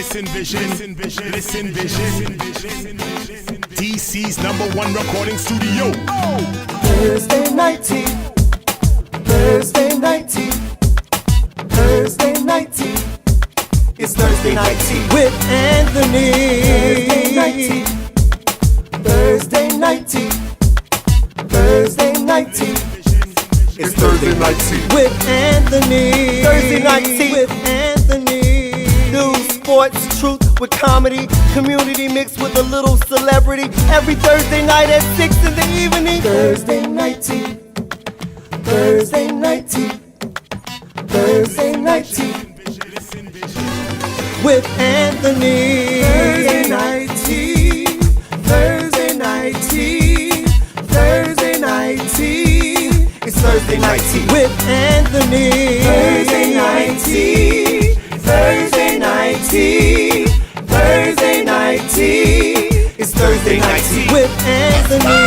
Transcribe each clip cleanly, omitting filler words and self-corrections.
Listen vision, listen vision. DC's #1 recording studio. Thursday night tea, Thursday night tea, Thursday night tea. It's Thursday night tea with Anthony. Thursday night tea, Thursday night tea, Thursday night tea. It's Thursday night tea with Anthony. Thursday night tea with Anthony. News, sports, truth with comedy, community mixed with a little celebrity. Every Thursday night at 6 in the evening. Thursday night tea, Thursday night tea, Thursday night tea with Anthony. Thursday night tea, Thursday night tea, Thursday night tea. It's Thursday night tea with Anthony. Thursday night tea, Thursday night tea, Thursday night tea. It's Thursday night tea with Anthony.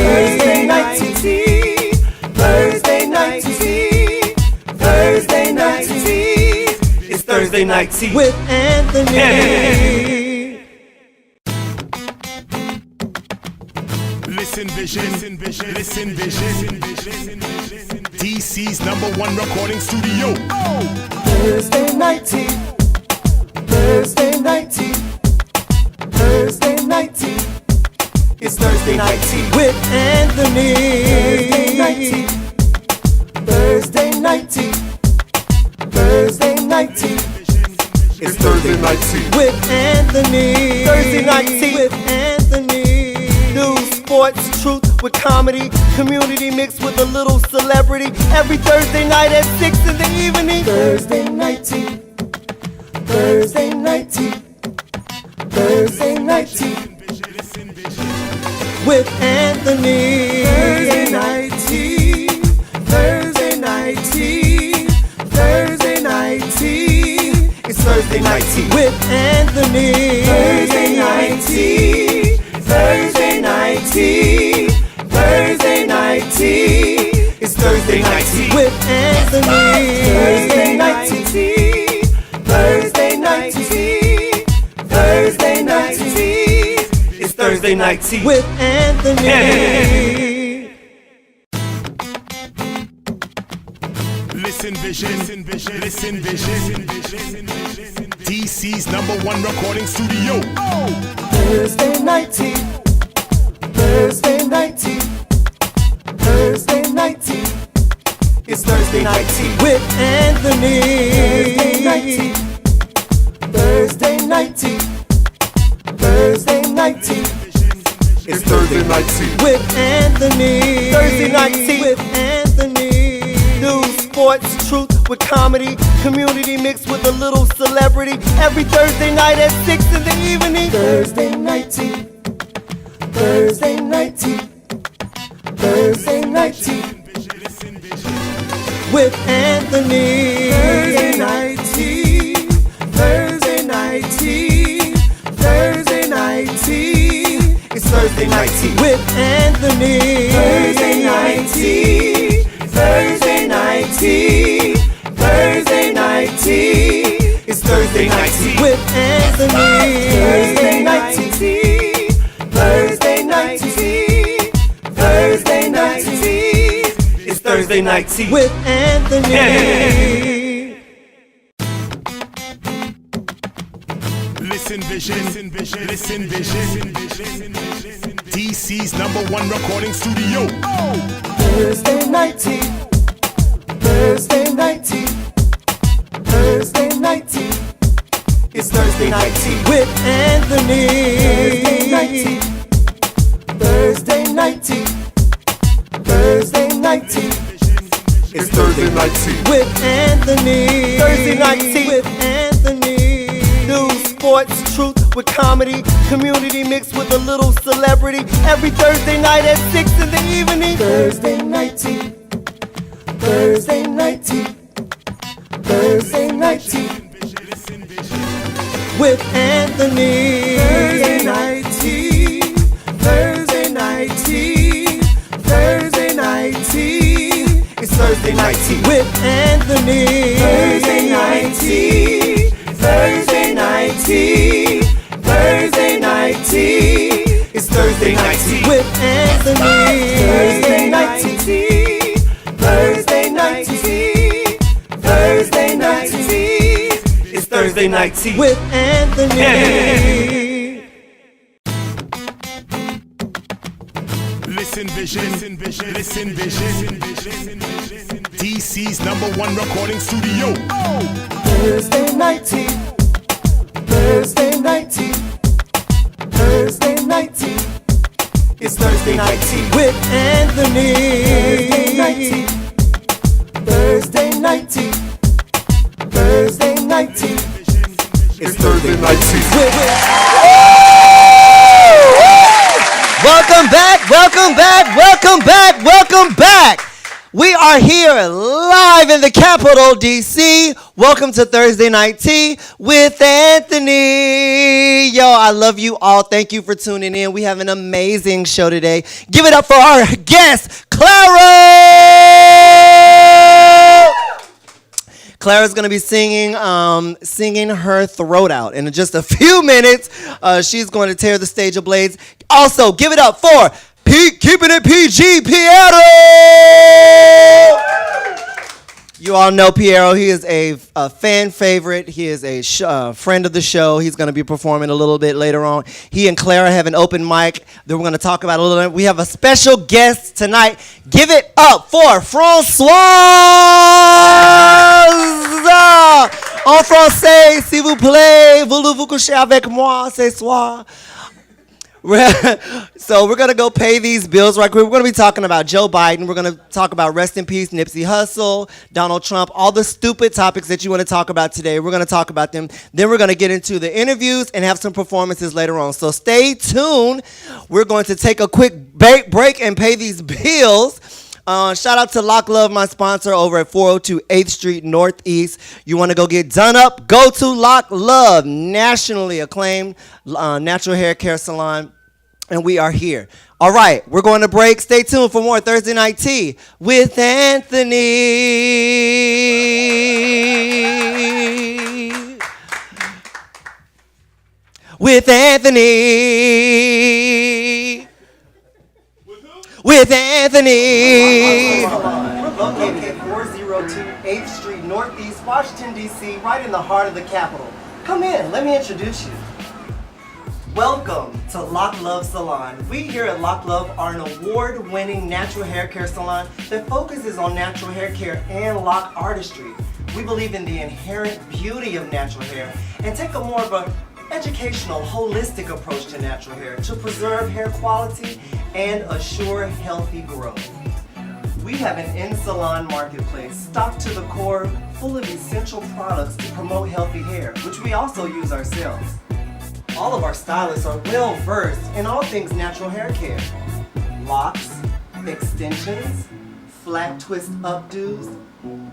Thursday night tea, Thursday night tea, Thursday night tea. It's Thursday night tea with Anthony. Listen vision, listen vision. DC's #1 recording studio. Thursday night tea, Thursday night tea, Thursday night tea. It's Thursday night tea with Anthony. Thursday night tea, Thursday night tea, Thursday night tea. It's Thursday night tea with Anthony. Thursday night tea with Anthony. News, sports, truth with comedy, community mixed with a little celebrity. Every Thursday night at 6 in the evening. Thursday night tea, Thursday night tea, Thursday night tea with Anthony. Thursday night tea, Thursday night tea, Thursday night tea. It's Thursday night tea with Anthony. Thursday night tea, Thursday night tea, Thursday night tea. It's Thursday night tea with Anthony. Thursday night tea, Thursday night tea, Thursday night tea. It's Thursday night tea with Anthony. Listen vision, listen vision. DC's #1 recording studio. Thursday night tea, Thursday night tea, Thursday night tea. It's Thursday night tea with Anthony. Thursday night tea, Thursday night tea, Thursday night tea. It's Thursday night tea with Anthony. Thursday night tea with Anthony. News, sports, truth with comedy, community mixed with a little celebrity. Every Thursday night at 6 in the evening. Thursday night tea, Thursday night tea, Thursday night tea with Anthony. Thursday night tea, Thursday night tea, Thursday night tea. It's Thursday night tea with Anthony. Thursday night tea, Thursday night tea, Thursday night tea. It's Thursday night tea with Anthony. Thursday night tea, Thursday night tea, Thursday night tea. It's Thursday night tea with Anthony. Listen vision, listen vision. DC's #1 recording studio. Thursday night tea, Thursday night tea, Thursday night tea. It's Thursday night tea with Anthony. Thursday night tea, Thursday night tea, Thursday night tea. It's Thursday night tea with Anthony. Thursday night tea with Anthony. News, sports, truth with comedy, community mixed with a little celebrity. Every Thursday night at 6 in the evening. Thursday night tea, Thursday night tea, Thursday night tea with Anthony. Thursday night tea, Thursday night tea, Thursday night tea. It's Thursday night tea with Anthony. Thursday night tea, Thursday night tea. Thursday night tea. It's Thursday night tea with Anthony. Thursday night tea. Thursday night tea. Thursday night tea. It's Thursday night tea with Anthony. Listen vision, listen vision. DC's #1 recording studio. Thursday night tea. Thursday night tea. Thursday night tea. It's Thursday night tea with Anthony. Thursday night tea. Thursday night tea. Thursday night tea. It's Thursday night tea. Welcome back, welcome back, welcome back, welcome back. We are here live in the capital, DC. Welcome to Thursday Night Tea with Anthony. Yo, I love you all. Thank you for tuning in. We have an amazing show today. Give it up for our guest, Clara. Clara's going to be singing her throat out. In just a few minutes, she's going to tear the stage ablaze. Also, give it up for Keeping It PG, Piero! You all know Piero. He is a fan favorite. He is a friend of the show. He's going to be performing a little bit later on. He and Clara have an open mic that we're going to talk about a little bit. We have a special guest tonight. Give it up for Françoise! En français, s'il vous plaît, voulez-vous coucher avec moi ce soir? So we're going to go pay these bills right quick. We're going to be talking about Joe Biden. We're going to talk about rest in peace, Nipsey Hussle, Donald Trump, all the stupid topics that you want to talk about today. We're going to talk about them. Then we're going to get into the interviews and have some performances later on. So stay tuned. We're going to take a quick break and pay these bills. Shout out to Lock Love, my sponsor, over at 402 8th Street Northeast. You want to go get done up? Go to Lock Love, nationally acclaimed natural hair care salon. And we are here. All right, we're going to break. Stay tuned for more Thursday Night Tea with Anthony. With Anthony. With Anthony. We're located at 402 8th Street Northeast, Washington, D.C., right in the heart of the capital. Come in. Let me introduce you. Welcome to Lock Love Salon. We here at Lock Love are an award-winning natural hair care salon that focuses on natural hair care and lock artistry. We believe in the inherent beauty of natural hair and take a more of an educational, holistic approach to natural hair to preserve hair quality and assure healthy growth. We have an in-salon marketplace stocked to the core, full of essential products to promote healthy hair, which we also use ourselves. All of our stylists are well versed in all things natural hair care. Locks, extensions, flat twist updos,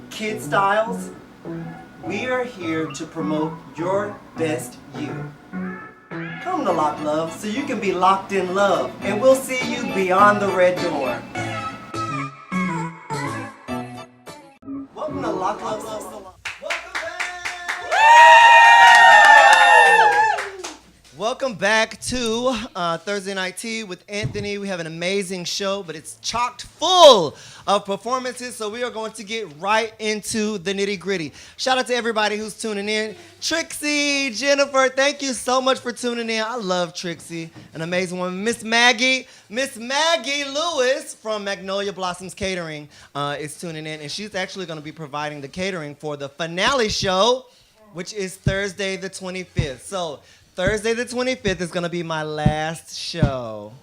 kid styles. We are here to promote your best you. Come to Lock Love so you can be locked in love, and we'll see you beyond the red door. Welcome to Lock Love Salon. Welcome back to Thursday Night Tea with Anthony. We have an amazing show, but it's chocked full of performances, so we are going to get right into the nitty-gritty. Shout out to everybody who's tuning in. Trixie, Jennifer, thank you so much for tuning in. I love Trixie, an amazing woman. Miss Maggie Lewis from Magnolia Blossoms Catering is tuning in, and she's actually going to be providing the catering for the finale show, which is Thursday the 25th. So Thursday the 25th is going to be my last show.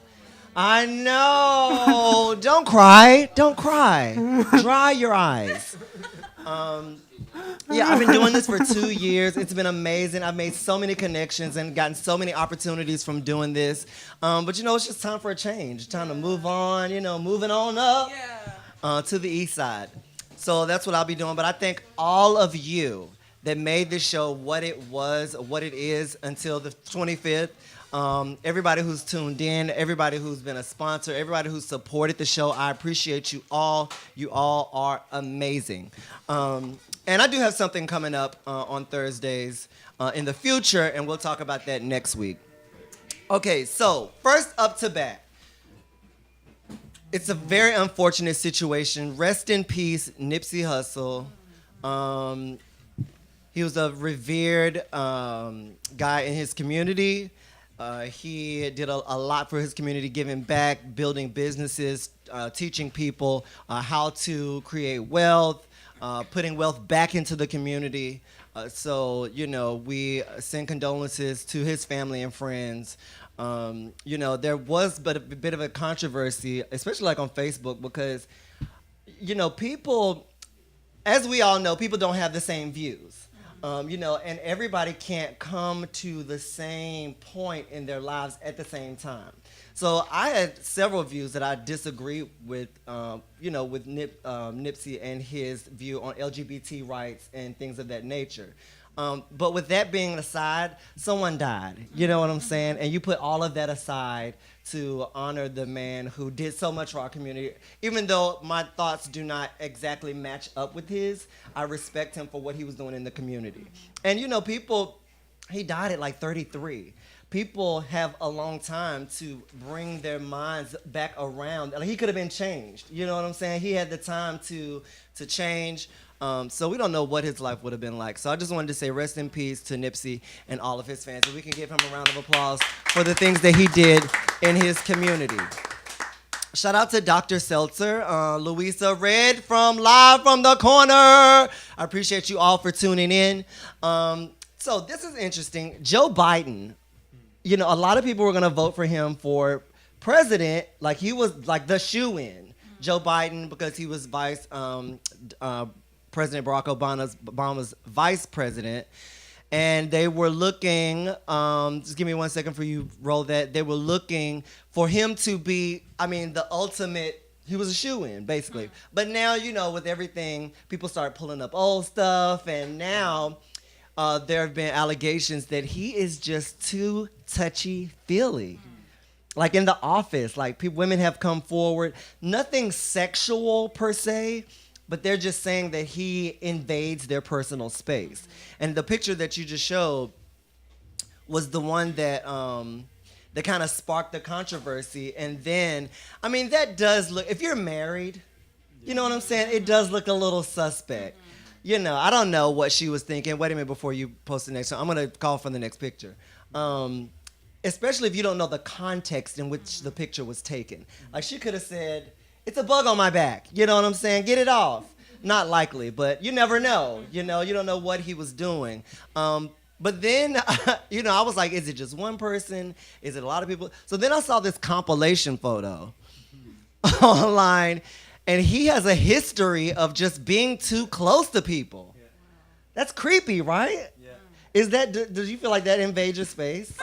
I know. Don't cry. Don't cry. Dry your eyes. Yeah, I've been doing this for 2 years. It's been amazing. I've made so many connections and gotten so many opportunities from doing this. But, you know, it's just time for a change. Time to move on, you know, moving on up to the east side. So that's what I'll be doing. But I thank all of you that made this show what it was, what it is until the 25th. Everybody who's tuned in, everybody who's been a sponsor, everybody who's supported the show, I appreciate you all. You all are amazing. And I do have something coming up on Thursdays. in the future, and we'll talk about that next week. Okay, so first up to bat. It's a very unfortunate situation. Rest in peace, Nipsey Hussle. He was a revered guy in his community. He did a lot for his community, giving back, building businesses, teaching people how to create wealth, putting wealth back into the community. So, we send condolences to his family and friends. There was a bit of a controversy, especially like on Facebook, because, people, as we all know, people don't have the same views. And everybody can't come to the same point in their lives at the same time. So I had several views that I disagree with, with Nipsey and his view on LGBT rights and things of that nature. But with that being aside, someone died. You know what I'm saying? And you put all of that aside to honor the man who did so much for our community. Even though my thoughts do not exactly match up with his, I respect him for what he was doing in the community. And he died at like 33. People have a long time to bring their minds back around. Like, he could have been changed. You know what I'm saying? He had the time to change. So we don't know what his life would have been like. So I just wanted to say rest in peace to Nipsey and all of his fans. And we can give him a round of applause for the things that he did in his community. Shout out to Dr. Seltzer, Louisa Red Live from the Corner. I appreciate you all for tuning in. So this is interesting. Joe Biden, a lot of people were going to vote for him for president. Like, he was like the shoe-in. Joe Biden, because he was President Barack Obama's vice president. And they were looking, just give me 1 second for you roll that. They were looking for him to be, the ultimate, he was a shoo-in, basically. But now, with everything, people start pulling up old stuff. And now there have been allegations that he is just too touchy-feely. Like in The Office, like women have come forward. Nothing sexual per se, but they're just saying that he invades their personal space. And the picture that you just showed was the one that that kind of sparked the controversy. And then, that does look, if you're married, you know what I'm saying? It does look a little suspect. I don't know what she was thinking. Wait a minute before you post the next one. I'm going to call for the next picture. Especially if you don't know the context in which the picture was taken. Like, she could have said, it's a bug on my back. You know what I'm saying? Get it off. Not likely, but you never know. You don't know what he was doing. But then, I was like, is it just one person? Is it a lot of people? So then I saw this compilation photo online, and he has a history of just being too close to people. Yeah. That's creepy, right? Yeah. Does you feel like that invades your space?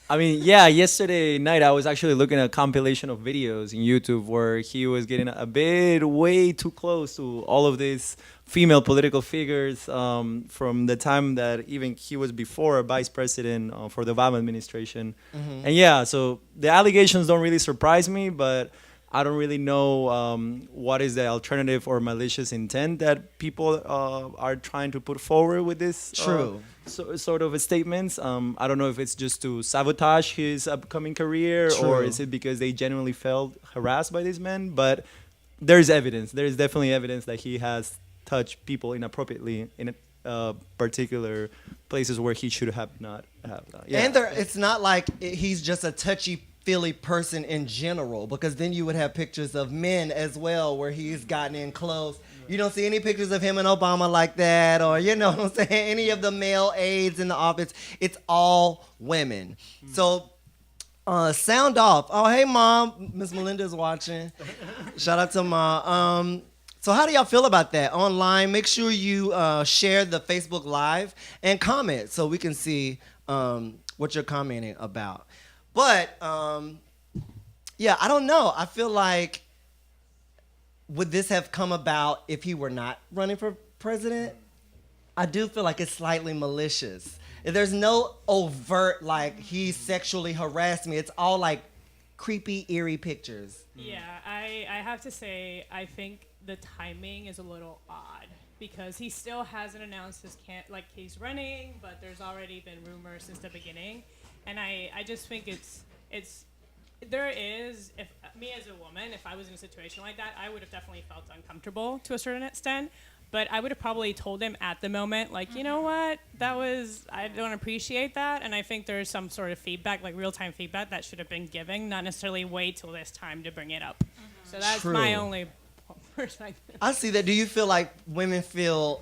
Yesterday night I was actually looking at a compilation of videos in YouTube where he was getting a bit way too close to all of these female political figures from the time that even he was before a vice president for the Obama administration. Mm-hmm. And so the allegations don't really surprise me, but I don't really know what is the alternative or malicious intent that people are trying to put forward with this sort of statements. I don't know if it's just to sabotage his upcoming career or is it because they genuinely felt harassed by this man. But there's evidence. There's definitely evidence that he has touched people inappropriately in particular places where he should have not have. And it's not like he's just a touchy-feely person in general, because then you would have pictures of men as well where he's gotten in close. You don't see any pictures of him and Obama like that, or you know what I'm saying, any of the male aides in the office. It's all women. So sound off. Oh, hey, Mom. Miss Melinda's watching. Shout out to Mom. So how do y'all feel about that? Online, make sure you share the Facebook Live and comment so we can see what you're commenting about. But, I don't know. I feel like, would this have come about if he were not running for president? I do feel like it's slightly malicious. There's no overt, like, he sexually harassed me. It's all, like, creepy, eerie pictures. Yeah, I have to say, I think the timing is a little odd. because he still hasn't announced he's running, but there's already been rumors since the beginning, and I just think there is, if me as a woman, if I was in a situation like that, I would have definitely felt uncomfortable to a certain extent. But I would have probably told him at the moment, like, you know what, I don't appreciate that. And I think there's some sort of feedback, like real-time feedback, that should have been given, not necessarily wait till this time to bring it up. So that's my only perspective. I see that. Do you feel like women feel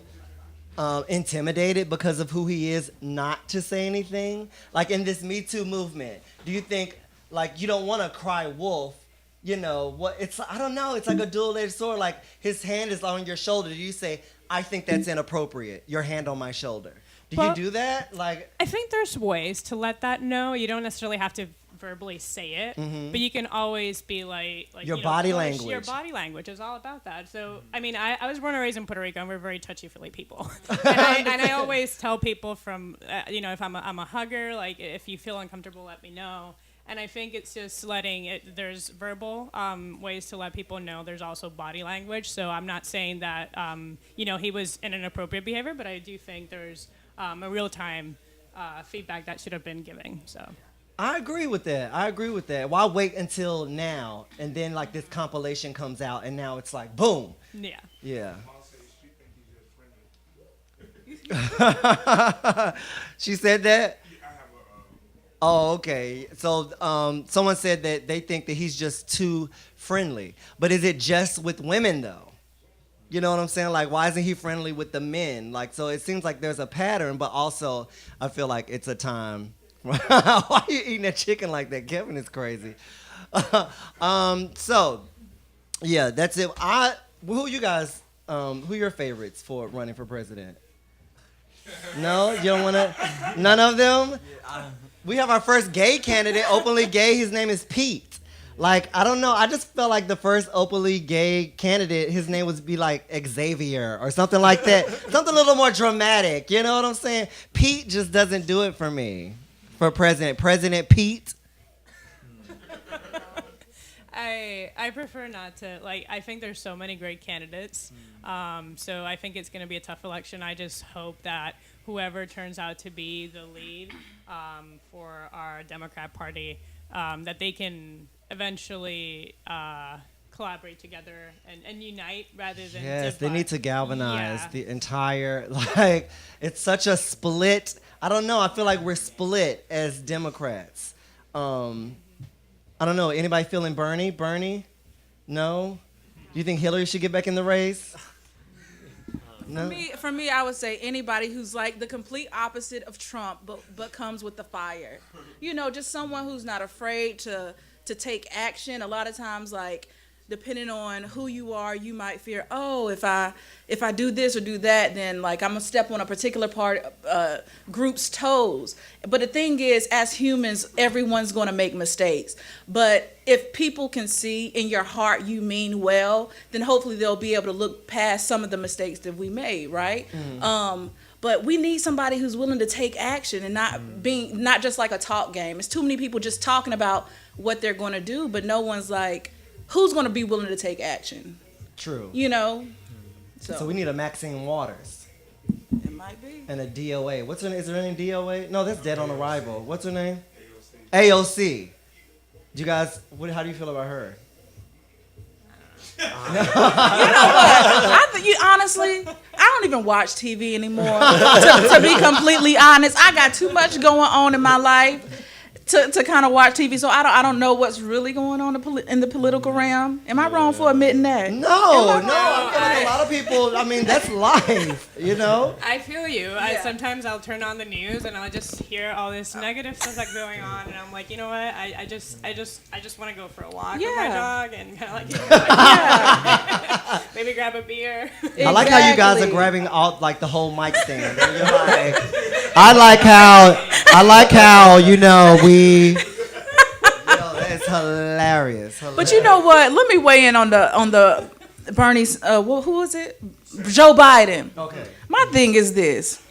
intimidated because of who he is not to say anything? Like in this Me Too movement, do you think, like, you don't want to cry wolf? You know, I don't know, it's like a dual-edged sword. Like, his hand is on your shoulder. Do you say, I think that's inappropriate, your hand on my shoulder? Do you do that? Like, I think there's ways to let that know. You don't necessarily have to verbally say it, but you can always be like your body language. Your body language is all about that. So, I mean, I was born and raised in Puerto Rico, and we're very touchy-feely people. and I always tell people from, if I'm a hugger, like, if you feel uncomfortable, let me know. And I think it's just there's verbal ways to let people know. There's also body language. So I'm not saying that, he was in inappropriate behavior, but I do think there's a real-time feedback that should have been given. So I agree with that. Why wait until now? And then, like, this compilation comes out, and now it's like, boom. Yeah. Yeah. She said that? Oh, okay. So someone said that they think that he's just too friendly. But is it just with women, though? You know what I'm saying? Like, why isn't he friendly with the men? Like, so it seems like there's a pattern, but also I feel like it's a time. Why are you eating that chicken like that? Kevin is crazy. So, yeah, that's it. Who you guys, who are your favorites for running for president? No? You don't want to? None of them? We have our first gay candidate, openly gay. His name is Pete. Like, I don't know. I just felt like the first openly gay candidate, his name would be like Xavier or something like that. Something a little more dramatic. You know what I'm saying? Pete just doesn't do it for me. For president. President Pete. I prefer not to. Like, I think there's so many great candidates. So I think it's going to be a tough election. I just hope that whoever turns out to be the lead for our Democrat Party, that they can eventually collaborate together and unite rather than divide. They need to galvanize the entire, like, it's such a split. I don't know. I feel like we're split as Democrats. I don't know. Anybody feeling Bernie? Bernie? No? Do you think Hillary should get back in the race? No? For me, I would say anybody who's like the complete opposite of Trump, but comes with the fire. You know, just someone who's not afraid to take action. A lot of times, like, depending on who you are, you might fear, oh, if I do this or do that, then, like, I'm gonna step on a particular group's toes. But the thing is, as humans, everyone's gonna make mistakes. But if people can see in your heart you mean well, then hopefully they'll be able to look past some of the mistakes that we made, right? But we need somebody who's willing to take action and not just like a talk game. It's too many people just talking about what they're gonna do, but no one's like, who's going to be willing to take action? True. You know? So we need a Maxine Waters. It might be. And a DOA. What's her name? Is her name DOA? No, that's Dead on Arrival. What's her name? AOC. Do you guys, how do you feel about her? You know what? Honestly, I don't even watch TV anymore. to be completely honest, I got too much going on in my life to kind of watch TV, so I don't know what's really going on in the political realm. Am I wrong for admitting that? No. I feel like a lot of people. I mean, that's life, you know. I feel you. Sometimes I'll turn on the news and I'll just hear all this negative stuff that's going on, and I'm like, you know what? I just want to go for a walk with my dog and kind of like maybe grab a beer. Exactly. I like how you guys are grabbing all like the whole mic stand. And you're like, I like how you know we. That's hilarious. But you know what? Let me weigh in on the Bernie's. Who is it? Joe Biden. Okay. My thing is this: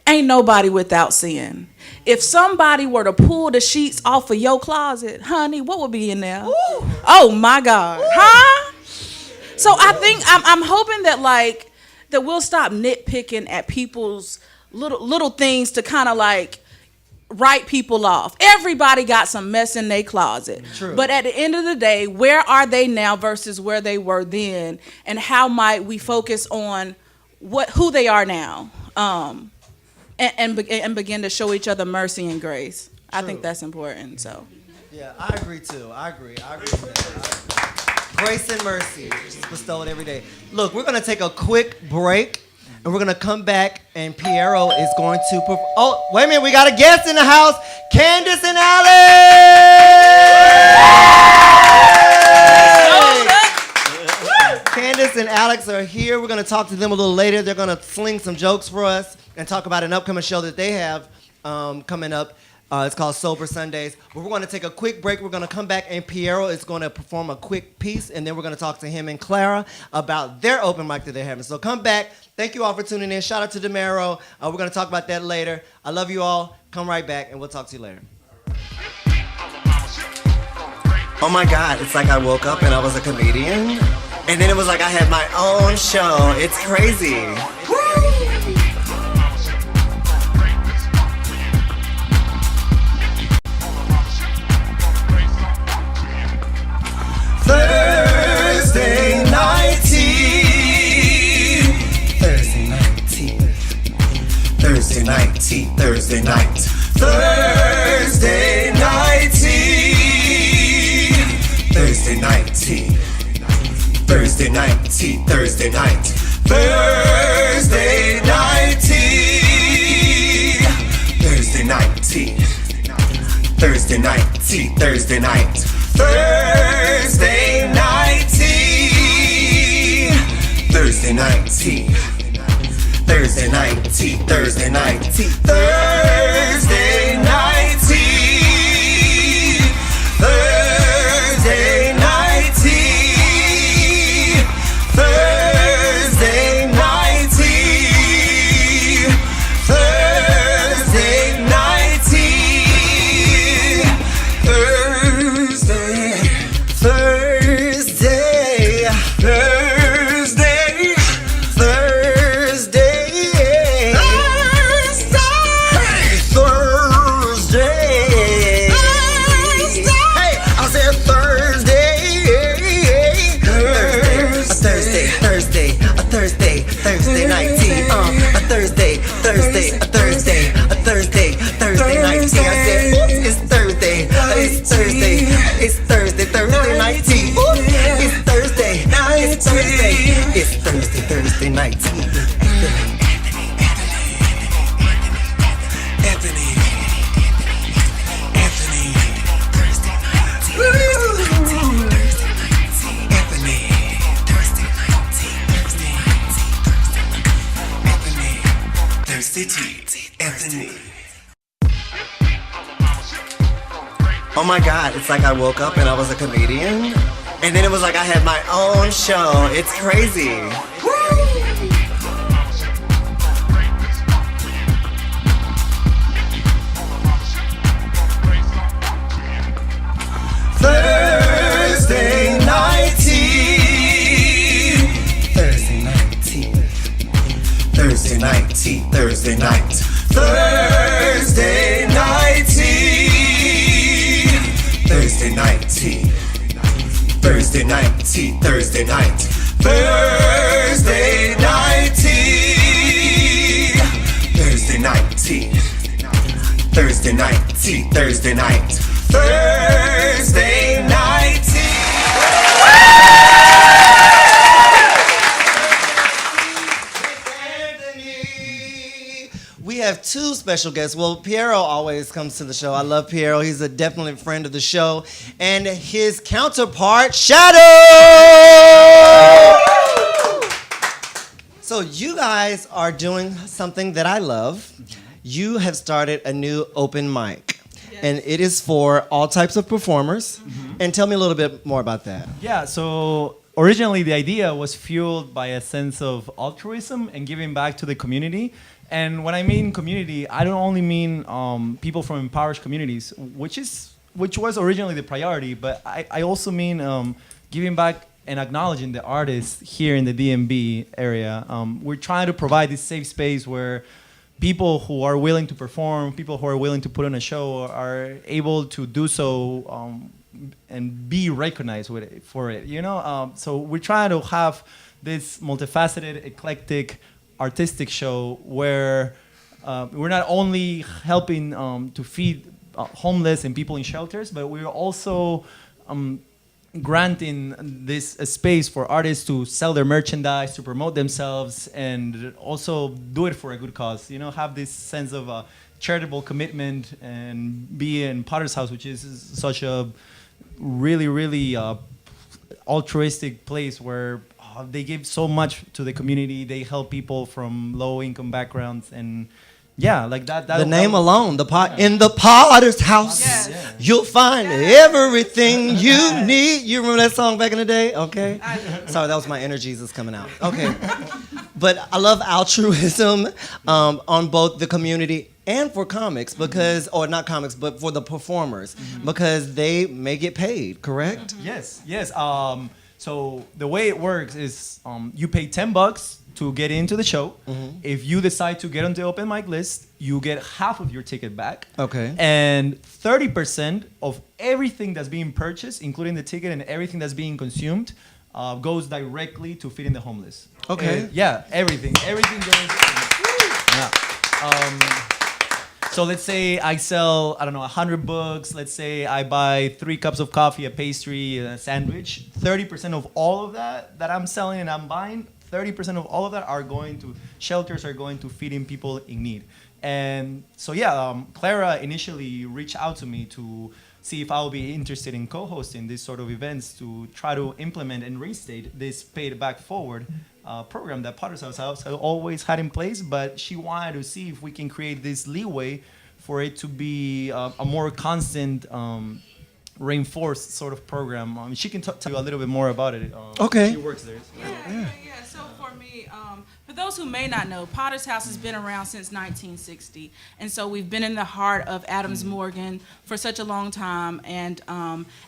ain't nobody without sin. If somebody were to pull the sheets off of your closet, honey, what would be in there? Ooh. Oh my God, huh? So I think I'm hoping that, like, that we'll stop nitpicking at people's little things to kind of like write people off. Everybody got some mess in their closet. True. But at the end of the day, where are they now versus where they were then, and how might we focus on who they are now, and begin to show each other mercy and grace. I think that's important. So. Yeah, I agree too. I agree with that. Grace and mercy is bestowed every day. Look, we're gonna take a quick break, and we're gonna come back, and Piero is going to. Oh, wait a minute, we got a guest in the house, Candace and Alex. Candace and Alex are here. We're gonna talk to them a little later. They're gonna sling some jokes for us and talk about an upcoming show that they have coming up. It's called Sober Sundays. But we're going to take a quick break. We're going to come back, and Piero is going to perform a quick piece, and then we're going to talk to him and Clara about their open mic that they're having. So come back. Thank you all for tuning in. Shout out to DeMero. We're going to talk about that later. I love you all. Come right back, and we'll talk to you later. Oh my God, it's like I woke up and I was a comedian, and then it was like I had my own show. It's crazy. Thursday night tea. Thursday night tea. Thursday night tea. Thursday night. Thursday night tea. Thursday night tea. Thursday night tea. Thursday night. Thursday night tea. Thursday night tea. Thursday night tea. Thursday night. Thursday night tea. Thursday night tea. Thursday night tea. Thursday night tea. Thursday night tea. Thursday night tea. Thursday night tea. Thursday night tea. Thursday. Thursday, Thursday, Thursday, Thursday, Hey, I said Thursday, Thursday night tea, a Thursday night tea. I said, oops, it's Thursday night tea. It's Thursday night tea. Anthony. Thursday night tea. Anthony. Thursday night tea. Anthony. Thursday tea. Anthony. Oh my God, it's like I woke up and I was a comedian, and then it was like I had my own show. It's crazy. Thursday night tea. Thursday night tea. Thursday night tea. Thursday night. Thursday night tea. Thursday night tea. Thursday night tea. Thursday night. Thursday night tea. Thursday night tea. Thursday night tea. Thursday night. Thursday night tea. We have two special guests. Well, Piero always comes to the show. I love Piero. He's a definite friend of the show. And his counterpart, Shadow! So you guys are doing something that I love. You have started a new open mic. And it is for all types of performers. And tell me a little bit more about that. Yeah, so originally the idea was fueled by a sense of altruism and giving back to the community. And when I mean community, I don't only mean people from impoverished communities, which was originally the priority, but I also mean giving back and acknowledging the artists here in the DMV area. We're trying to provide this safe space where people who are willing to perform, people who are willing to put on a show are able to do so and be recognized for it, you know? So we're trying to have this multifaceted, eclectic, artistic show where we're not only helping to feed homeless and people in shelters, but we're also granting this a space for artists to sell their merchandise, to promote themselves, and also do it for a good cause. You know, have this sense of charitable commitment and be in Potter's House, which is such a really, really altruistic place where they give so much to the community. They help people from low-income backgrounds, and yeah, like that. The name alone, in the Potter's House, Yes. you'll find everything you need. You remember that song back in the day? Okay. Sorry, that was my inner Jesus coming out. Okay. But I love altruism on both the community and for comics because, or not comics, but for the performers because they may get paid, correct? Yes. So the way it works is you pay $10 to get into the show. If you decide to get on the open mic list, you get half of your ticket back. Okay. And 30% of everything that's being purchased, including the ticket and everything that's being consumed, goes directly to feeding the homeless. Okay. Yeah, everything. Everything goes. Yeah. So let's say I sell, 100 books. Let's say I buy 3 cups of coffee, a pastry, a sandwich. 30% of all of that I'm selling and I'm buying, 30% of all of that are going to shelters, are going to feeding people in need. And so, Clara initially reached out to me to see if I'll be interested in co-hosting these sort of events to try to implement and restate this Pay It Back Forward program that Potter's House has always had in place, but she wanted to see if we can create this leeway for it to be a more constant, reinforced sort of program. She can tell you a little bit more about it. Okay. She works there. Yeah. So for me, for those who may not know, Potter's House has been around since 1960, and so we've been in the heart of Adams Morgan for such a long time. And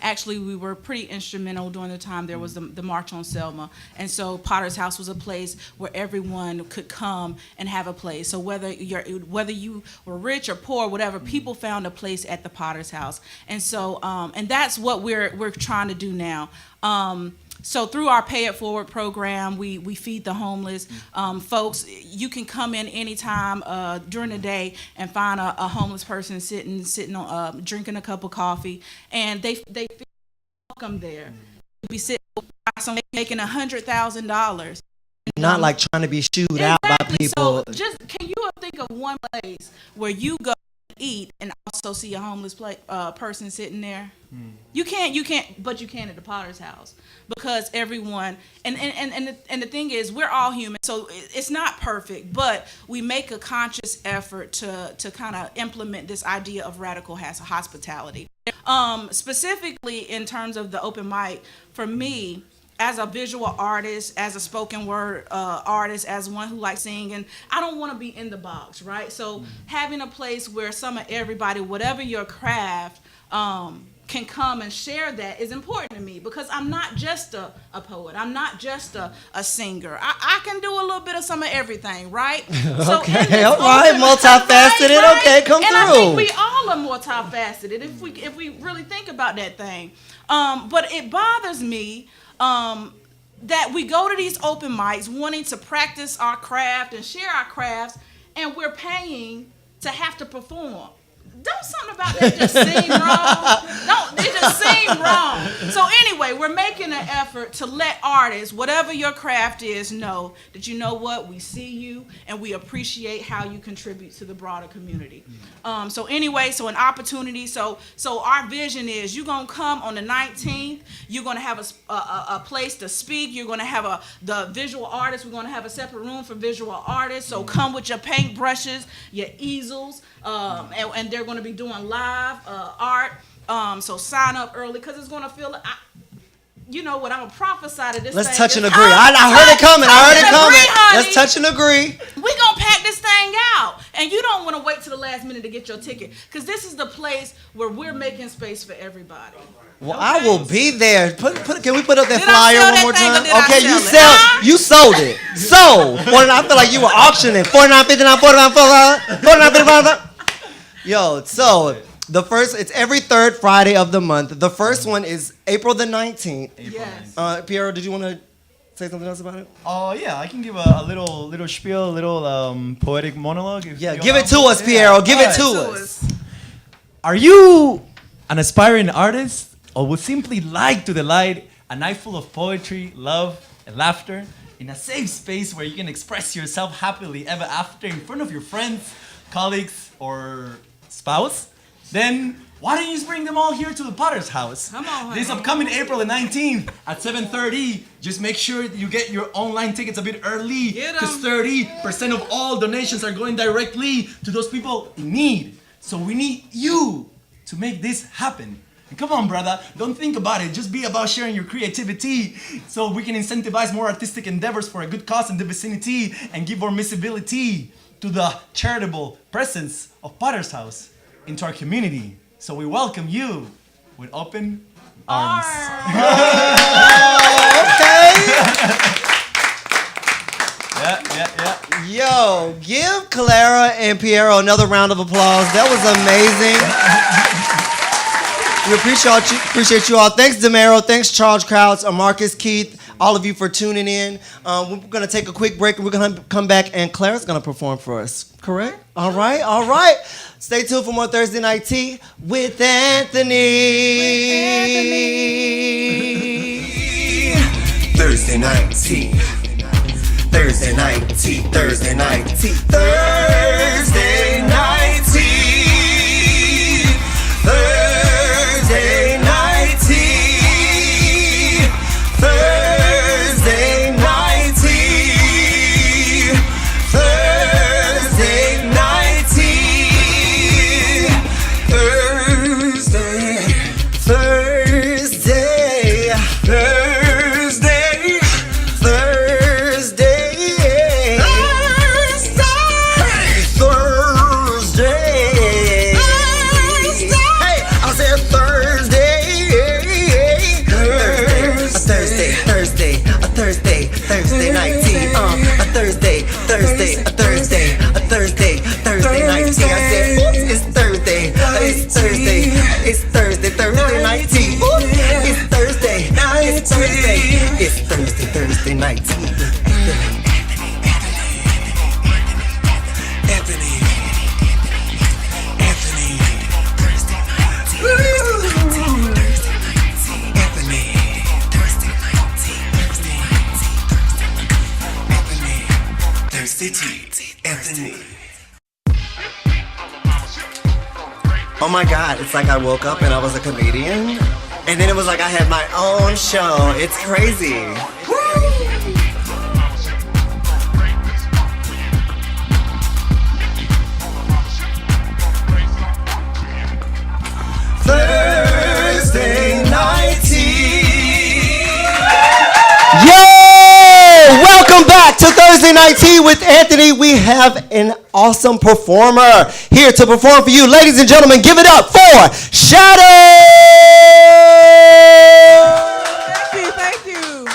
actually, we were pretty instrumental during the time there was the March on Selma, and so Potter's House was a place where everyone could come and have a place. So whether you were rich or poor, whatever, people found a place at the Potter's House, and so and that's what we're trying to do now. So through our Pay It Forward program, we feed the homeless. Folks, you can come in anytime during the day and find a homeless person sitting on drinking a cup of coffee, and they feel welcome there. Be sitting making $100,000. Not like trying to be shooed out by people. So just can you think of one place where you go eat and also see a homeless person sitting there? You can't, but you can at the Potter's House because everyone and the thing is we're all human, so it's not perfect, but we make a conscious effort to kind of implement this idea of radical hospitality. Specifically in terms of the open mic, for me, as a visual artist, as a spoken word artist, as one who likes singing, I don't want to be in the box, right? So having a place where some of everybody, whatever your craft, can come and share that is important to me because I'm not just a poet. I'm not just a singer. I can do a little bit of some of everything, right? So Okay, all right, multifaceted. Right? Okay, come and through. I think we all are multifaceted if we really think about that thing. But it bothers me that we go to these open mics wanting to practice our craft and share our crafts, and we're paying to have to perform. Don't something about that just seem wrong? It just seem wrong. So anyway, we're making an effort to let artists, whatever your craft is, know that you know what, we see you and we appreciate how you contribute to the broader community. So anyway, so an opportunity. So our vision is you're gonna come on the 19th. You're gonna have a place to speak. You're gonna have the visual artists. We're gonna have a separate room for visual artists. So come with your paint brushes, your easels, and they're going to be doing live art. So sign up early because it's going to feel. You know what? I'm gonna prophesy to this. Let's thing. touch and It's agree. I heard it coming. I heard it coming. Let's touch and agree. We gonna pack this thing out, and you don't want to wait till the last minute to get your ticket, because this is the place where we're making space for everybody. Well, I will be there. Can we put up that Did flyer I sell one more that thing, time? or did I Okay, sell it? you sold it. Sold. I feel like you were auctioning. $49.59, $49.59. Yo, so the first, it's every third Friday of the month. The first one is April the 19th. Yes. Piero, did you want to say something else about it? Oh yeah, I can give a little spiel, a little poetic monologue. Yeah, give it to us, Piero. Give it to us. Are you an aspiring artist, or would simply like to delight a night full of poetry, love, and laughter in a safe space where you can express yourself happily ever after in front of your friends, colleagues, or spouse? Then why don't you just bring them all here to the Potter's House? Come on, This honey. upcoming April the 19th at 7:30. Just make sure that you get your online tickets a bit early, Get 'em. because 30% of all donations are going directly to those people in need. So we need you to make this happen. And come on, brother, don't think about it. Just be about sharing your creativity so we can incentivize more artistic endeavors for a good cause in the vicinity and give more visibility to the charitable presence of Potter's House into our community. So we welcome you with open arms. Okay. Yeah. Yo, give Clara and Piero another round of applause. That was amazing. We appreciate you all. Thanks, DeMero. Thanks, Charles Krauts, Marcus, Keith, all of you for tuning in. We're going to take a quick break, and we're going to come back, and Clara's going to perform for us. Correct? All right. Stay tuned for more Thursday Night Tea with Anthony. Thursday night tea. Thursday night tea. Thursday night tea. Thursday night tea. Thursday night tea. Thursday night tea. Thursday night tea. Thursday. Thursday night tea, a Thursday night tea. I said, oops, it's Thursday night tea. Oops, it's Thursday night tea. Anthony. Anthony. Oh my God, it's like I woke up and I was a comedian. And then it was like I had my own show. It's crazy. Thursday night tea. Welcome back to Thursday Night Tea with Anthony. We have an awesome performer here to perform for you. Ladies and gentlemen, give it up for Shadow! Thank you.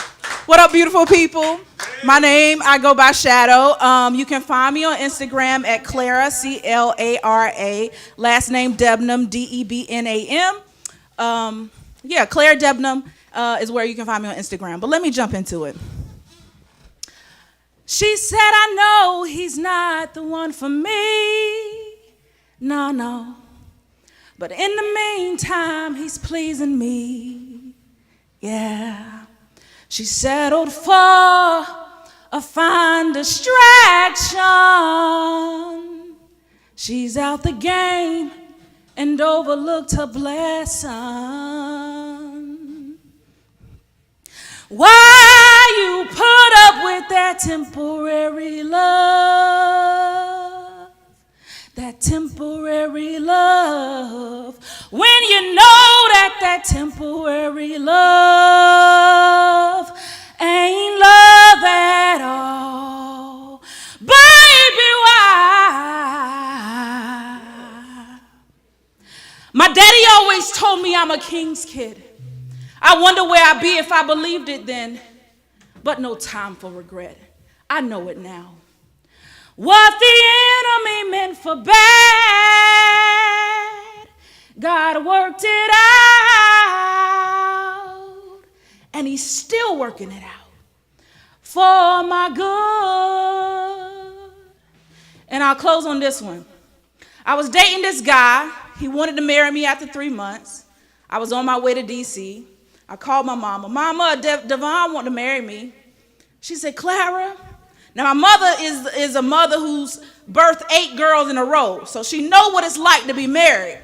What up, beautiful people? My name, I go by Shadow. You can find me on Instagram at Clara, Clara. Last name Debnam, Debnam. Claire Debnam is where you can find me on Instagram. But let me jump into it. She said, I know he's not the one for me. No. But in the meantime, he's pleasing me. Yeah. She settled for a fine distraction. She's out the game and overlooked her blessing. Why you put up with that temporary love? That temporary love. When you know that temporary love ain't love at all. My daddy always told me I'm a king's kid. I wonder where I'd be if I believed it then. But no time for regret. I know it now. What the enemy meant for bad, God worked it out. And he's still working it out for my good. And I'll close on this one. I was dating this guy. He wanted to marry me after 3 months. I was on my way to D.C. I called my mama. Mama, Devon wanted to marry me. She said, Clara. Now, my mother is a mother who's birthed 8 girls in a row. So she know what it's like to be married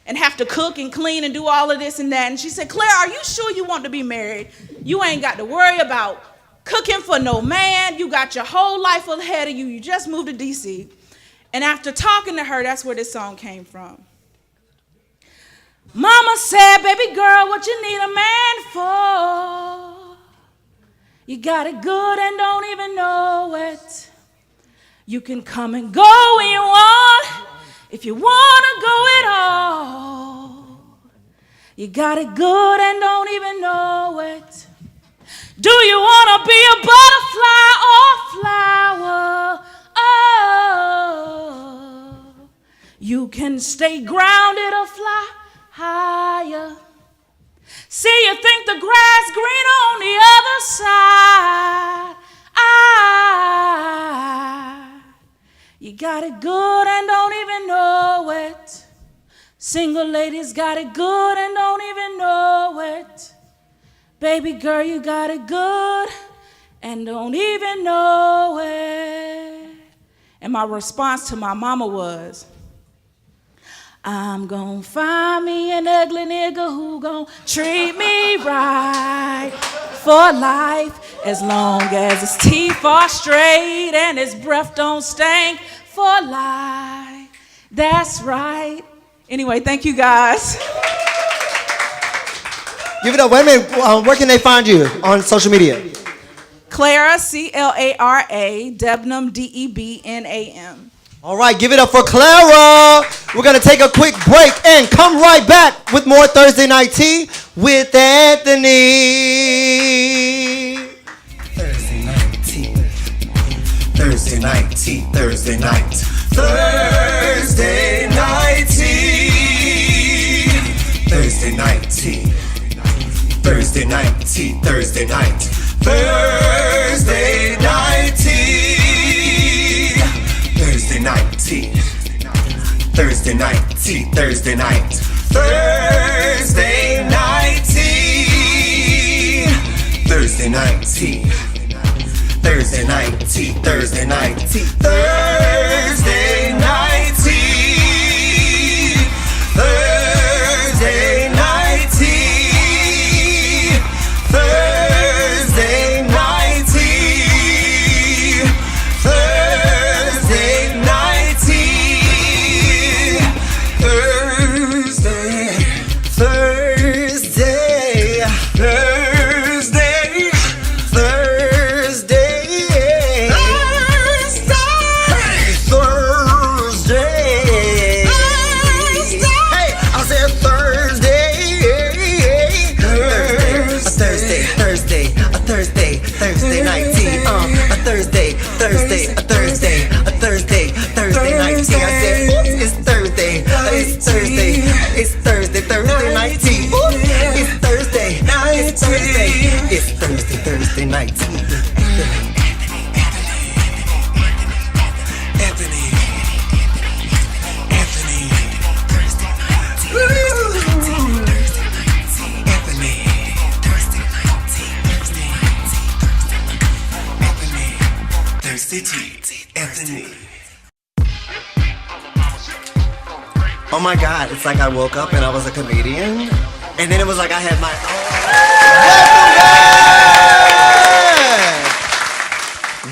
and have to cook and clean and do all of this and that. And she said, Claire, are you sure you want to be married? You ain't got to worry about cooking for no man. You got your whole life ahead of you. You just moved to D.C. And after talking to her, that's where this song came from. Mama said, baby girl, what you need a man for? You got it good and don't even know it. You can come and go when you want, if you want to go at all. You got it good and don't even know it. Do you want to be a butterfly or flower? Oh, you can stay grounded or fly higher. See, you think the grass green on the other side. You got it good and don't even know it. Single ladies got it good and don't even know it. Baby girl, you got it good and don't even know it. And my response to my mama was, I'm gonna find me an ugly nigga who gon' treat me right for life, as long as his teeth are straight and his breath don't stink, for life. That's right. Anyway, thank you guys. Give it up. Wait a minute. Where can they find you on social media? Clara, Clara, Debnam, Debnam. All right, give it up for Clara. We're going to take a quick break and come right back with more Thursday Night Tea with Anthony. Thursday Night Tea. Thursday Night Tea. Thursday Night. Thursday Night Tea. Thursday Night Tea. Thursday Night Tea. Thursday Night. Thursday Night Tea. Thursday Night Tea. Thursday Night Tea. Thursday Night. Thursday Night Tea. Thursday Night Tea. Thursday Night Tea. Thursday Night Tea. Thursday Night Tea. Thursday Night Tea. Thursday Night Tea. Thursday Night Tea. Thursday. Thursday. Thursday. Thursday. Thursday. Hey, I said Thursday. Thursday night tea. A Thursday night tea. I said, oops, it's Thursday. It's Thursday night tea. Oops, it's Thursday night tea. Anthony. Thursday night tea. Anthony. Thursday tea. Anthony. Oh my God, it's like I woke up and I was a comedian, and then it was like I had my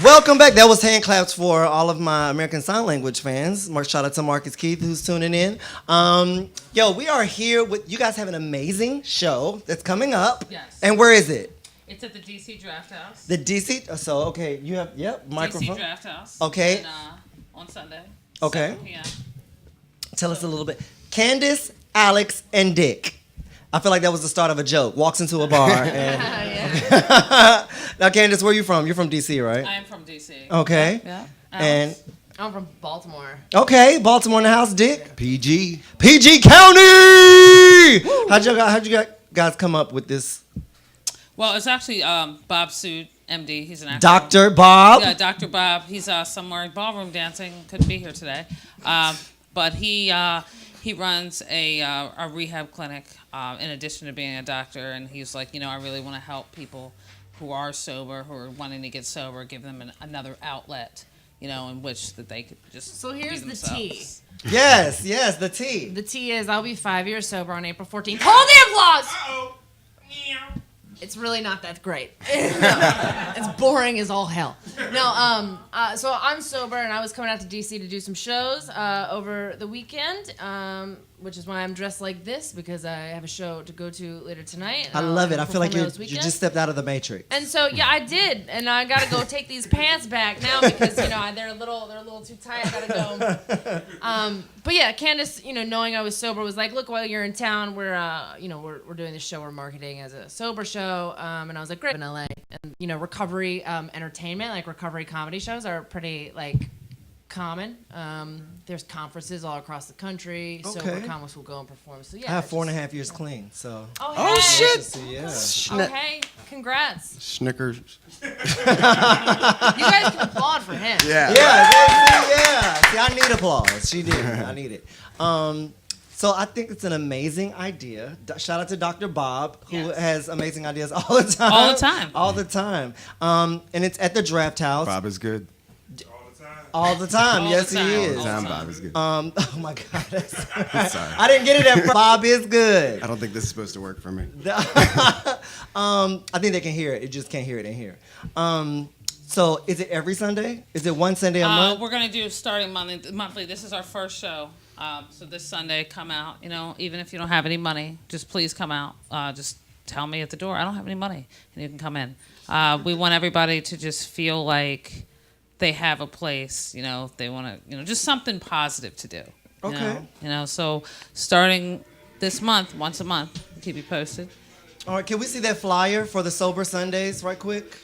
Welcome back. That was hand claps for all of my American Sign Language fans. Shout out to Marcus Keith who's tuning in. Yo, we are here with, you guys have an amazing show that's coming up. Yes. And where is it? It's at the DC Draft House. The DC, so okay, you have, microphone. DC Draft House. Okay. And, on Sunday. Okay. 7 p.m. Tell us a little bit. Candace Alex, and Dick. I feel like that was the start of a joke. Walks into a bar and... Now, Candace, where you from? You're from D.C., right? I am from D.C. Okay. Yeah. And... I'm from Baltimore. Okay, Baltimore in the house, Dick. PG. PG County! How'd you guys come up with this? Well, it's actually Bob Sood, MD. He's an actor. Dr. Bob? Yeah, Dr. Bob. He's somewhere ballroom dancing. Couldn't be here today. But he runs a rehab clinic in addition to being a doctor. And he's like, I really want to help people who are sober, who are wanting to get sober, give them another outlet, in which that they could just So here's be the tea. themselves. Yes, the tea. The tea is I'll be 5 years sober on April 14th. Hold the applause! Uh-oh. It's really not that great. It's boring as all hell. No, so I'm sober, and I was coming out to DC to do some shows over the weekend, which is why I'm dressed like this, because I have a show to go to later tonight. I love it. I feel like you this weekend. just stepped out of the Matrix. And so yeah, I did, and I gotta go take these pants back now because they're a little too tight. I gotta go. But yeah, Candace, knowing I was sober, was like, look, while you're in town, we're doing this show, we're marketing as a sober show, and I was like, great, in LA, and recovery entertainment, like recovery comedy shows, are pretty like common. There's conferences all across the country, so where comics will go and perform. So yeah, I have 4.5 years clean, so. Oh shit! Yeah. Okay, congrats. Snickers. You guys can applaud for him. Yeah. Yeah. See, I need applause. She did. I need it. So I think it's an amazing idea. Shout out to Dr. Bob, who has amazing ideas all the time. All the time. And it's at the Draft House. Bob is good. All the time. All Yes, the time. he All is. the time. Bob is good. Oh my God. Sorry. I didn't get it at Bob is good. I don't think this is supposed to work for me. I think they can hear it. It just can't hear it in here. So is it every Sunday? Is it one Sunday a month? We're going to do starting monthly. This is our first show. So this Sunday, come out. Even if you don't have any money, just please come out. Just tell me at the door, I don't have any money, and you can come in. We want everybody to just feel like they have a place. They want to, just something positive to do. Okay. So starting this month, once a month, we'll keep you posted. All right, can we see that flyer for the Sober Sundays right quick?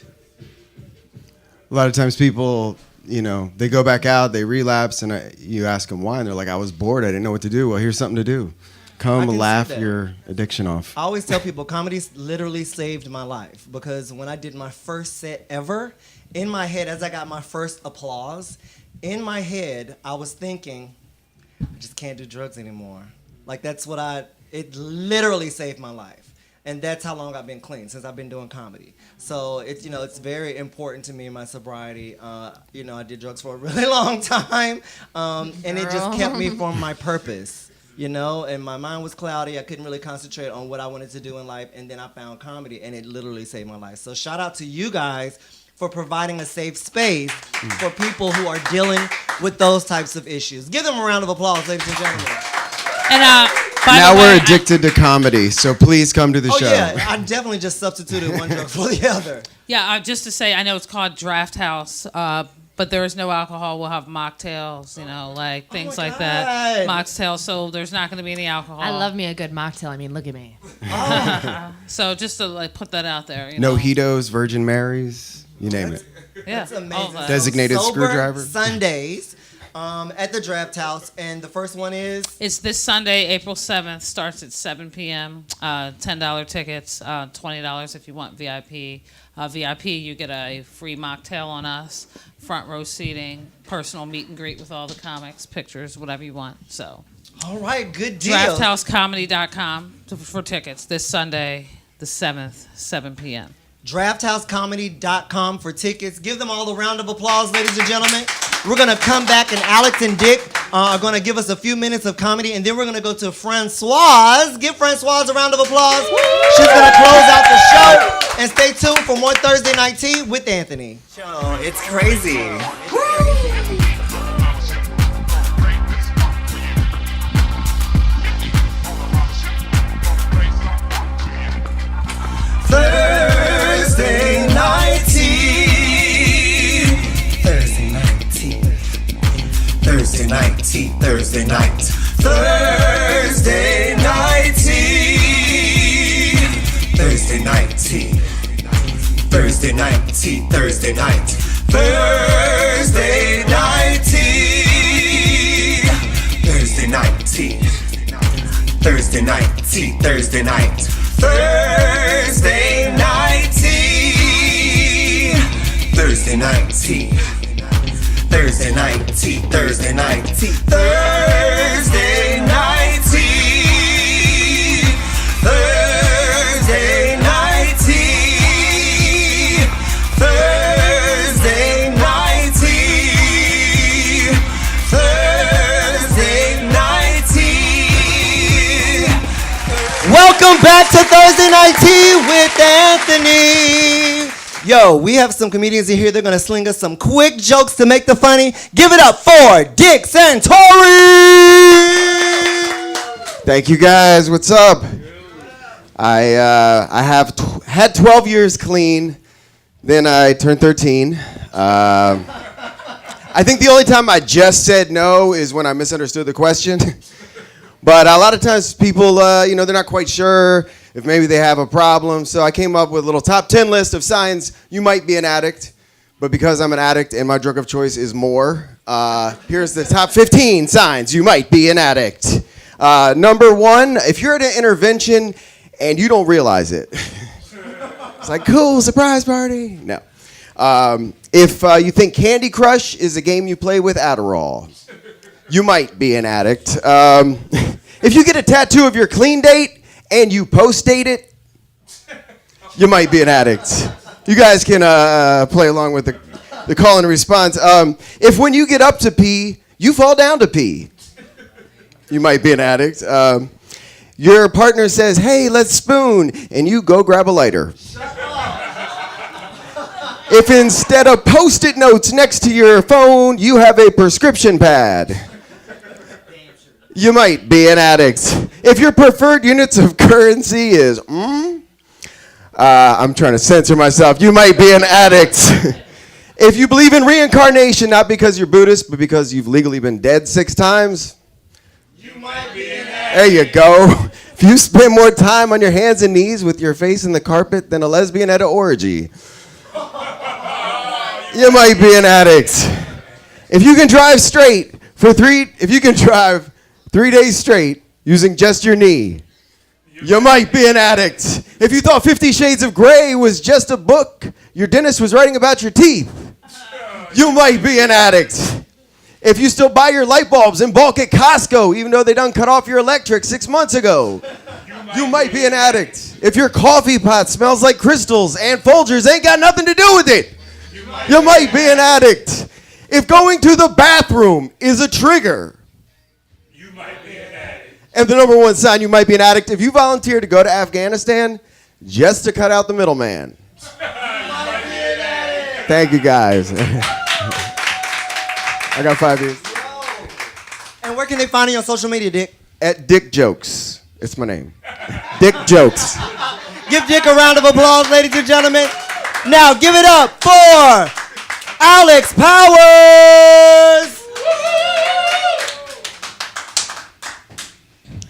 A lot of times people, they go back out, they relapse, and you ask them why, and they're like, I was bored, I didn't know what to do. Well, here's something to do. Come laugh your addiction off. I always tell people comedy's literally saved my life, because when I did my first set ever, in my head, as I got my first applause, in my head, I was thinking, I just can't do drugs anymore. Like it literally saved my life. And that's how long I've been clean, since I've been doing comedy. So it's very important to me in my sobriety. I did drugs for a really long time, and it just kept me from my purpose. And my mind was cloudy. I couldn't really concentrate on what I wanted to do in life. And then I found comedy, and it literally saved my life. So shout out to you guys for providing a safe space for people who are dealing with those types of issues. Give them a round of applause, ladies and gentlemen. And now we're addicted to comedy, so please come to the show. Oh yeah, I definitely just substituted one drug for the other. Yeah, just to say, I know it's called Draft House, but there is no alcohol. We'll have mocktails, things like that. Mocktails, so there's not going to be any alcohol. I love me a good mocktail. I mean, look at me. So just to put that out there. No Mojitos, Virgin Marys, you name it. Yeah, that's amazing. Designated Sober screwdriver. Sundays at the Draft House, and the first one is? It's this Sunday, April 7th. Starts at 7 p.m. $10 tickets, $20 if you want VIP. VIP, you get a free mocktail on us, front row seating, personal meet and greet with all the comics, pictures, whatever you want. So, all right, good deal. DraftHouseComedy.com for tickets this Sunday, the 7th, 7 p.m. DraftHouseComedy.com for tickets. Give them all a round of applause, ladies and gentlemen. We're going to come back, and Alex and Dick are going to give us a few minutes of comedy, and then we're going to go to Francoise. Give Francoise a round of applause. She's going to close out the show. And stay tuned for more Thursday Night Tea with Anthony. It's crazy. Thursday Night Tea. Thursday Night Tea. Thursday Night Tea. Thursday night. Thursday night. night tea, Thursday night. Thursday night tea. Thursday night tea. Thursday night tea, Thursday night. Thursday night tea. Thursday night tea. Thursday night tea, Thursday night tea. Thursday night tea. Thursday night tea. Thursday night tea. Thursday night tea. Welcome back to Thursday Night Tea with Anthony. Yo, we have some comedians in here. They're gonna sling us some quick jokes to make the funny. Give it up for Dick Santori. Thank you guys. What's up? I have had 12 years clean. Then I turned 13. I think the only time I just said no is when I misunderstood the question. But a lot of times people, they're not quite sure if maybe they have a problem. So I came up with a little top 10 list of signs you might be an addict. But because I'm an addict and my drug of choice is more, here's the top 15 signs you might be an addict. Number 1, if you're at an intervention and you don't realize it. It's like, cool, surprise party. No. If you think Candy Crush is a game you play with Adderall, you might be an addict. If you get a tattoo of your clean date and you post-date it, you might be an addict. You guys can play along with the call and response. If when you get up to pee, you fall down to pee, you might be an addict. Your partner says, hey, let's spoon, and you go grab a lighter. If instead of Post-it notes next to your phone, you have a prescription pad, you might be an addict. If your preferred units of currency is I'm trying to censor myself, you might be an addict. If you believe in reincarnation, not because you're Buddhist, but because you've legally been dead 6 times, you might be an addict. There you go. If you spend more time on your hands and knees with your face in the carpet than a lesbian at an orgy, you might be an addict. If you can drive 3 days straight using just your knee, you might be an addict. If you thought 50 Shades of Grey was just a book your dentist was writing about your teeth, you might be an addict. If you still buy your light bulbs in bulk at Costco, even though they done cut off your electric 6 months ago, you might be an addict. If your coffee pot smells like crystals and Folgers ain't got nothing to do with it, you might be an addict. If going to the bathroom is a trigger, you might be an addict. And the number 1 sign you might be an addict, if you volunteer to go to Afghanistan just to cut out the middleman. Thank you, guys. I got 5 years. And where can they find you on social media, Dick? At Dick Jokes. It's my name. Dick Jokes. Give Dick a round of applause, ladies and gentlemen. Now give it up for Alex Powers.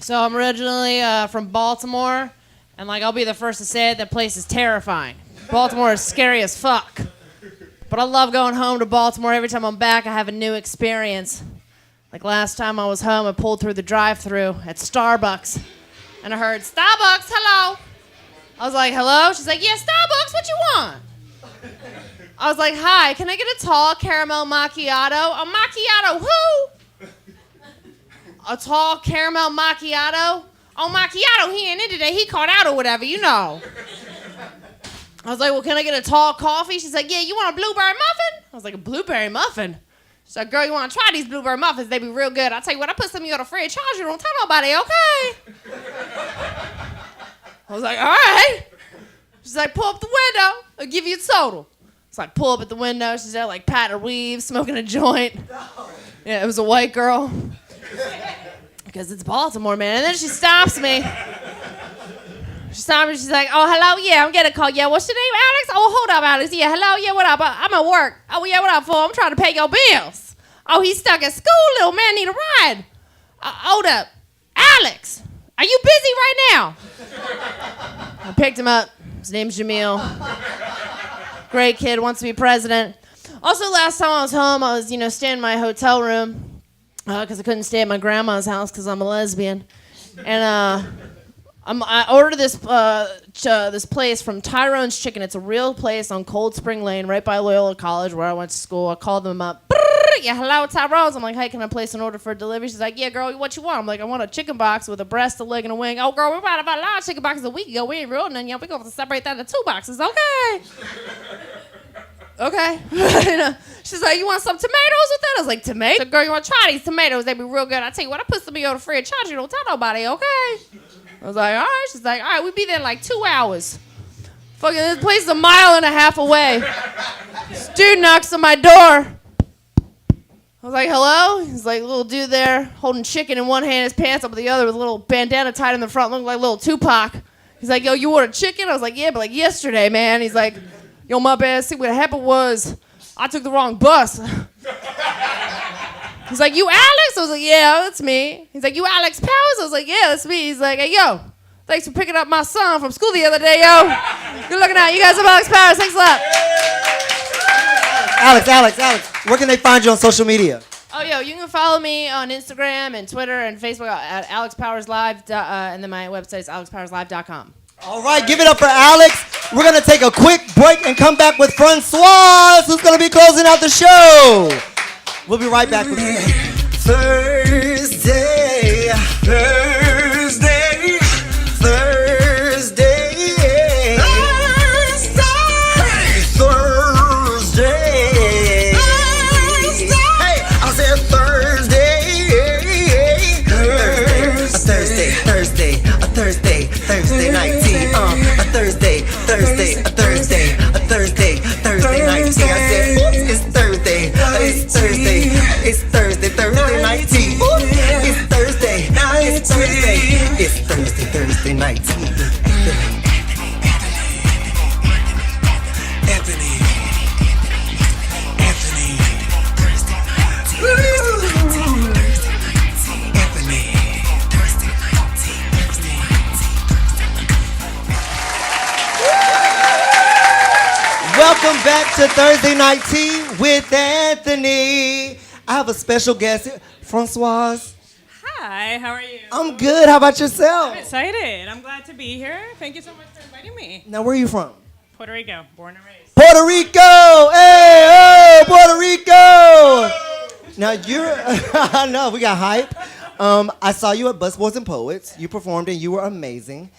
So I'm originally from Baltimore, and I'll be the first to say it, that place is terrifying. Baltimore is scary as fuck. But I love going home to Baltimore. Every time I'm back, I have a new experience. Like last time I was home, I pulled through the drive-thru at Starbucks, and I heard, Starbucks, hello. I was like, hello? She's like, yeah, Starbucks, what you want? I was like, hi, can I get a tall caramel macchiato? A macchiato who? A tall caramel macchiato? Oh, macchiato, he ain't in today. He caught out or whatever, you know. I was like, well, can I get a tall coffee? She's like, yeah, you want a blueberry muffin? I was like, a blueberry muffin? She's like, girl, you want to try these blueberry muffins? They be real good. I'll tell you what, I put some of you on a free of charge. You don't tell nobody, okay? I was like, all right. She's like, pull up the window. I'll give you a total. It's like, pull up at the window. She's there like pat her weave, smoking a joint. Yeah, it was a white girl. Because it's Baltimore, man. And then she stops me. She stops me. She's like, oh, hello? Yeah, I'm getting a call. Yeah, what's your name, Alex? Oh, hold up, Alex. Yeah, hello? Yeah, what up? I'm at work. Oh, yeah, what up, fool? I'm trying to pay your bills. Oh, he's stuck at school. Little man need a ride. Hold up. Alex, are you busy right now? I picked him up. His name's Jamil. Great kid, wants to be president. Also, last time I was home, I was, staying in my hotel room because I couldn't stay at my grandma's house because I'm a lesbian. And I ordered this this place from Tyrone's Chicken. It's a real place on Cold Spring Lane, right by Loyola College, where I went to school. I called them up. Yeah, hello, Tyrone's. I'm like, hey, can I place an order for delivery? She's like, yeah, girl, what you want? I'm like, I want a chicken box with a breast, a leg, and a wing. Oh, girl, we bought about a lot of chicken boxes a week ago. We ain't real none yet. We're going to separate that into 2 boxes. Okay. Okay. She's like, you want some tomatoes with that? I was like, tomatoes? Girl, you want to try these tomatoes? They be real good. I tell you what, I put some of you on free of charge. You don't tell nobody, okay? I was like, all right. She's like, all right, we'll be there in like 2 hours. Fucking this place is 1.5 miles away. This dude knocks on my door. I was like, hello? He's like, little dude there, holding chicken in one hand, his pants up with the other, with a little bandana tied in the front, looking like little Tupac. He's like, yo, you ordered chicken? I was like, yeah, but like yesterday, man. He's like, yo, my bad. See, what happened was I took the wrong bus. He's like, you Alex? I was like, yeah, that's me. He's like, you Alex Powers? I was like, yeah, that's me. He's like, hey, yo, thanks for picking up my son from school the other day, yo. Good looking out. You guys have Alex Powers. Thanks a lot. Alex, where can they find you on social media? Oh, yo, you can follow me on Instagram and Twitter and Facebook at Alex Powers Live, and then my website is alexpowerslive.com. All right, give it up for Alex. We're going to take a quick break and come back with Francoise, who's going to be closing out the show. We'll be right back with you. Thursday. Thursday night tea, a Thursday night tea. I said, oops, it's Thursday night tea. It's Thursday night tea. Welcome back to Thursday Night Tea with Anthony. I have a special guest here, Francoise. Hi, how are you? I'm good. How about yourself? I'm excited. I'm glad to be here. Thank you so much for inviting me. Now, where are you from? Puerto Rico, born and raised. Puerto Rico! Hey, oh, Puerto Rico! Now, I know, we got hype. I saw you at Busboys and Poets. You performed and you were amazing.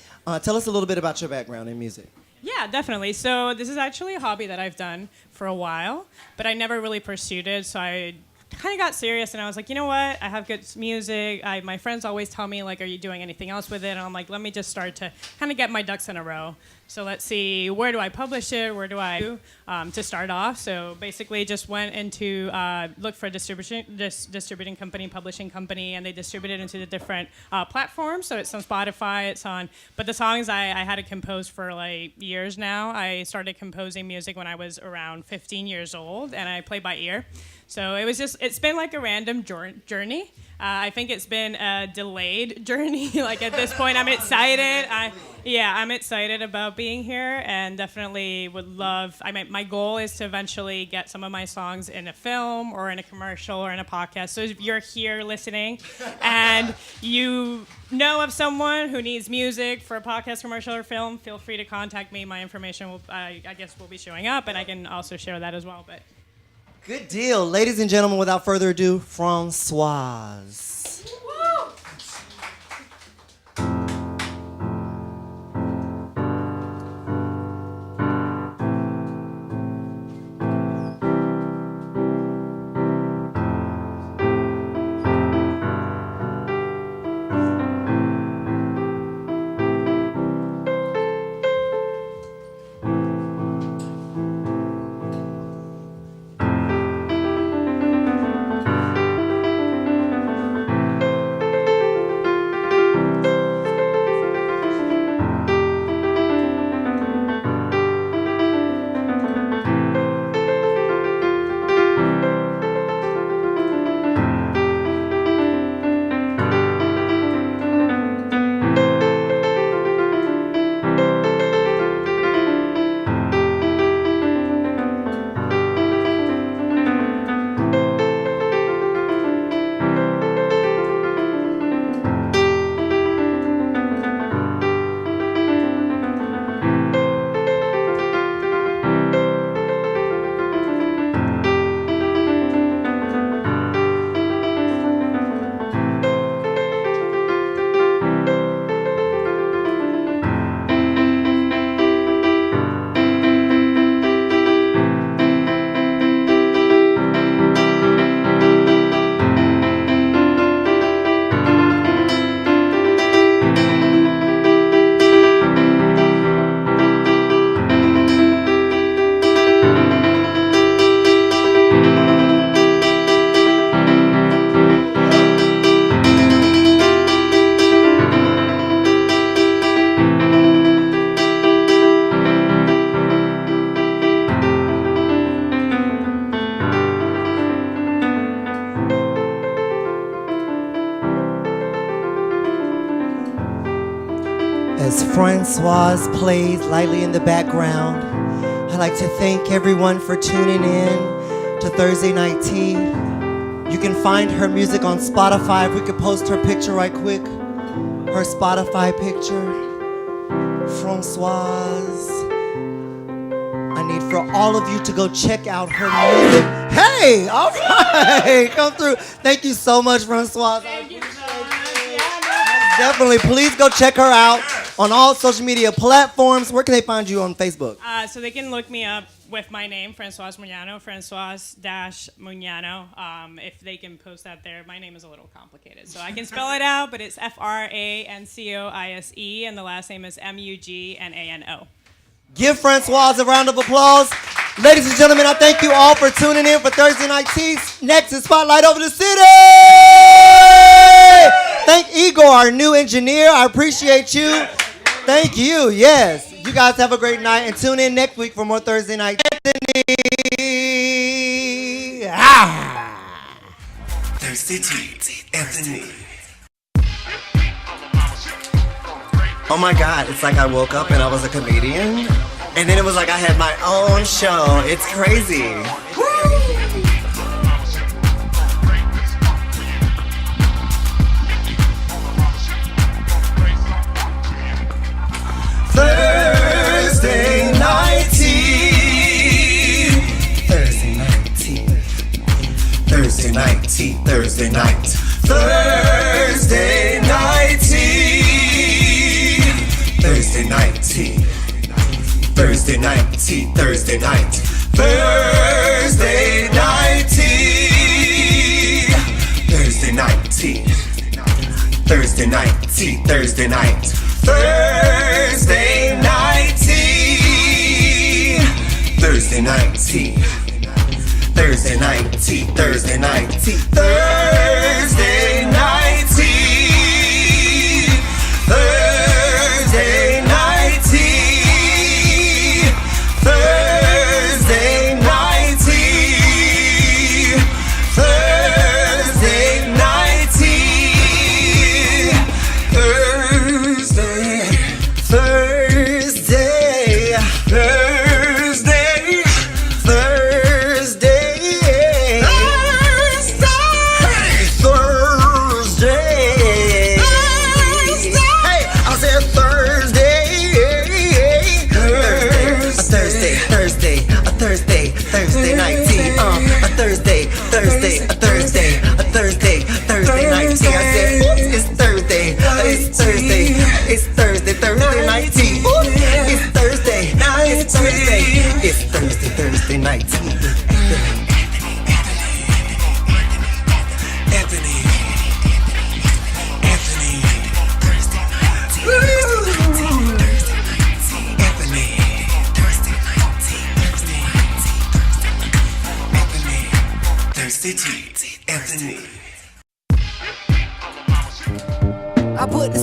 Tell us a little bit about your background in music. Yeah, definitely. So this is actually a hobby that I've done for a while, but I never really pursued it. So I kind of got serious, and I was like, you know what? I have good music. My friends always tell me, like, are you doing anything else with it? And I'm like, let me just start to kind of get my ducks in a row. So let's see, where do I publish it? Where do I do to start off? So basically just went into, look for a distributing company, publishing company, and they distribute it into the different platforms. So it's on Spotify, but the songs I had to compose for like years now. I started composing music when I was around 15 years old, and I play by ear. So it's been like a random journey. I think it's been a delayed journey. Like at this point, I'm excited. I'm excited about being here, and definitely would love. My goal is to eventually get some of my songs in a film or in a commercial or in a podcast. So if you're here listening, and you know of someone who needs music for a podcast, commercial, or film, feel free to contact me. My information will, I guess, will be showing up, and I can also share that as well. But. Good deal. Ladies and gentlemen, without further ado, Francoise. Woo! As Francoise plays lightly in the background, I'd like to thank everyone for tuning in to Thursday Night Tea. You can find her music on Spotify. If we could post her picture right quick. Her Spotify picture. Francoise. I need for all of you to go check out her music. Hey, all right, come through. Thank you so much, Francoise. Thank you so much. Definitely, please go check her out on all social media platforms. Where can they find you on Facebook? So they can look me up with my name, Francoise Mugnano, Francoise-Mugnano. If they can post that there, my name is a little complicated. So I can spell it out, but it's Francoise, and the last name is Mugnano. Give Francoise a round of applause. Ladies and gentlemen, I thank you all for tuning in for Thursday Night Tea. Next is Spotlight Over the City. Thank Igor, our new engineer. I appreciate you. Thank you. Yes. You guys have a great night and tune in next week for more Thursday Night. Anthony. Thursday Tea, Anthony. Oh my God, it's like I woke up and I was a comedian. And then it was like I had my own show. It's crazy. Woo! Thursday Night Tea. Thursday Night Tea. Thursday Night Tea. Thursday Night. Thursday Night Tea. Thursday Night Tea. Thursday Night Tea. Thursday Night. Thursday Night Tea. Thursday Night Tea. Thursday Night Tea. Thursday Night. Thursday Night Tea. Thursday Night Tea. Thursday Night Tea. Thursday Night Tea. Thursday Night Tea. Thursday Night Tea. Thursday Night Tea. Thursday Night Tea. Thursday. Thursday. Thursday. Thursday. Thursday. Hey, I said Thursday. Thursday night tea. A Thursday night tea. I said, oops, it's Thursday. It's Thursday night tea. Oops, it's Thursday night tea. Thursday tea, Anthony. I put the